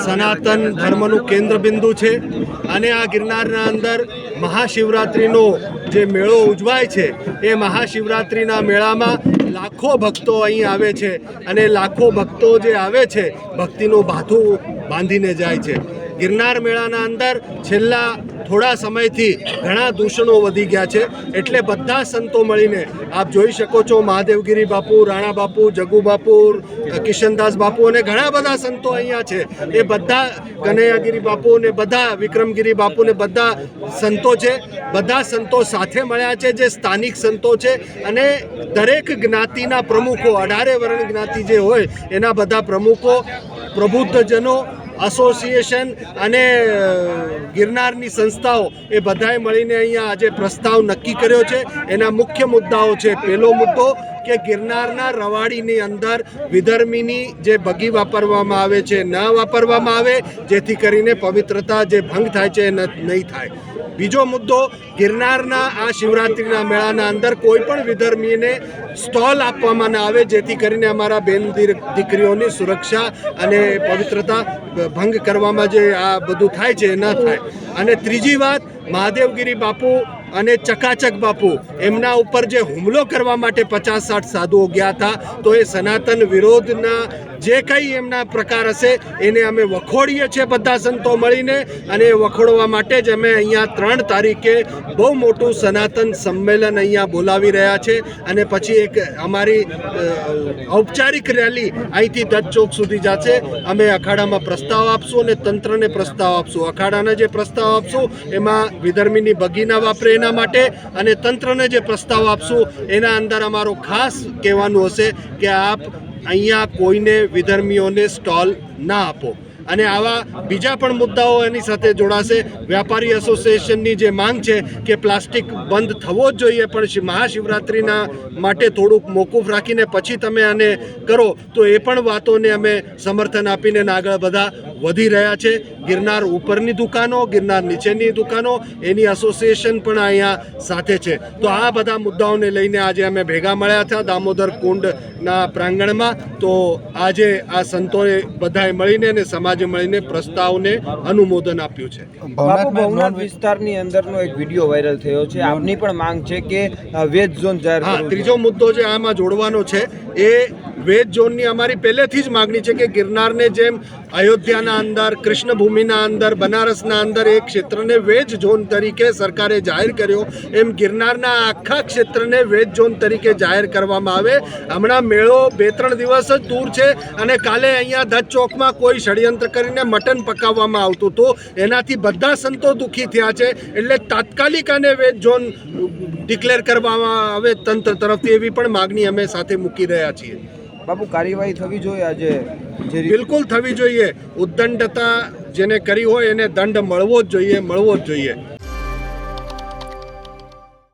સનાતન ધર્મનું કેન્દ્રબિંદુ છે અને આ ગિરનારના અંદર મહાશિવરાત્રિનો જે મેળો ઉજવાય છે એ મહાશિવરાત્રિના મેળામાં લાખો ભક્તો અહીં આવે છે અને લાખો ભક્તો જે આવે છે ભક્તિનું ભાથું બાંધીને જાય છે। ગિરનાર મેળાના અંદર છેલ્લા થોડા સમયથી ઘણા દૂષણો વધી ગયા છે, એટલે બધા સંતો મળીને આપ જોઈ શકો છો મહાદેવગીરી બાપુ, રાણા બાપુ, જગુ બાપુ, કિશનદાસ બાપુ અને ઘણા બધા સંતો અહીંયા છે। એ બધા કનૈયાગીરી બાપુ ને બધા વિક્રમગીરી બાપુ ને બધા સંતો છે। બધા સંતો સાથે મળ્યા છે જે સ્થાનિક સંતો છે અને દરેક જ્ઞાતિના પ્રમુખો 18 વર્ણ જ્ઞાતિ જે હોય એના બધા પ્રમુખો, પ્રબુદ્ધજનો, એસોસિએશન અને ગિરનારની સંસ્થાઓ એ બધાએ મળીને અહીંયા આજે પ્રસ્તાવ નક્કી કર્યો છે। એના મુખ્ય મુદ્દાઓ છે, પહેલો મુદ્દો કે ગિરનારના રવાડીની અંદર વિધર્મીની જે બગી વાપરવામાં આવે છે ન વાપરવામાં આવે, જેથી કરીને પવિત્રતા જે ભંગ થાય છે એ નહીં થાય। બીજો મુદ્દો, ગિરનારના આ શિવરાત્રિના મેળાના અંદર કોઈ પણ વિધર્મીને સ્ટોલ આપવામાં ના આવે, જેથી કરીને અમારા બેન દીકરીઓની સુરક્ષા અને પવિત્રતા ભંગ કરવામાં જે આ બધું થાય છે એ ન થાય। અને ત્રીજી વાત, મહાદેવગીરી બાપુ અને ચકાચક બાપુ એમના ઉપર જે હુમલો કરવા માટે 50-60 સાધુઓ ગયા હતા, તો એ સનાતન વિરોધના જે કંઈ એમના પ્રકાર હશે એને અમે વખોડીએ છીએ બધા સંતો મળીને, અને એ વખોડવા માટે જ અમે અહીંયા 3 તારીખે બહુ મોટું સનાતન સંમેલન અહીંયા બોલાવી રહ્યા છે। અને પછી એક અમારી ઔપચારિક રેલી અહીંથી દત્ત ચોક સુધી જશે। અમે અખાડામાં પ્રસ્તાવ આપશું અને તંત્રને પ્રસ્તાવ આપશું। અખાડાને જે પ્રસ્તાવ આપશું એમાં વિધર્મીની બગી ના વાપરે એના માટે, અને તંત્રને જે પ્રસ્તાવ આપશું એના અંદર અમારું ખાસ કહેવાનું હશે કે આપ અહીંયા કોઈને વિધર્મીઓને સ્ટોલ ના આપો। અને આવા બીજા પણ મુદ્દાઓ એની સાથે જોડાશે। વ્યાપારી એસોસિએશનની જે માંગ છે કે પ્લાસ્ટિક બંધ થવો જ જોઈએ, પણ મહાશિવરાત્રિના માટે થોડુંક મોકૂફ રાખીને પછી તમે આને કરો, તો એ પણ વાતોને અમે સમર્થન આપીને આગળ બધા વધી રહ્યા છે। ગિરનાર ઉપરની દુકાનો, ગિરનાર નીચેની દુકાનો, એની એસોસિએશન પણ અહીંયા સાથે છે। તો આ બધા મુદ્દાઓને લઈને આજે અમે ભેગા મળ્યા હતા દામોદર કુંડના પ્રાંગણમાં। તો આજે આ સંતોએ બધાએ મળીને અને સમાજે મળીને પ્રસ્તાવને અનુમોદન આપ્યું છે। બાપુ, ભવનાથ વિસ્તારની અંદરનો એક વિડીયો વાયરલ થયો છે, આપની પણ માંગ છે કે વેજ ઝોન જાહેર કરવો। ત્રીજો મુદ્દો જે આમાં જોડવાનો છે એ વેજ ઝોનની અમારી પહેલેથી જ માગણી છે કે ગિરનારને જેમ અયોધ્યાના અંદર, કૃષ્ણભૂમિના અંદર, બનારસના અંદર એક ક્ષેત્રને વેજ ઝોન તરીકે સરકારે જાહેર કર્યો, એમ ગિરનારના આખા ક્ષેત્રને વેજ ઝોન તરીકે જાહેર કરવામાં આવે। હમણાં મેળો 2-3 દિવસ જ દૂર છે અને કાલે અહીંયા દત્ત ચોકમાં કોઈ ષડયંત્ર કરીને મટન પકાવવામાં આવતું હતું, એનાથી બધા સંતો દુઃખી થયા છે। એટલે તાત્કાલિક આને વેજ ઝોન ડિક્લેર કરવામાં આવે તંત્ર તરફથી, એવી પણ માગણી અમે સાથે મૂકી રહ્યા છીએ। બાપુ, કાર્યવાહી થવી જોઈએ આજે? બિલકુલ થવી જોઈએ। ઉદ્દંડતા જેને કરી હોય એને દંડ મળવો જ જોઈએ, મળવો જ જોઈએ।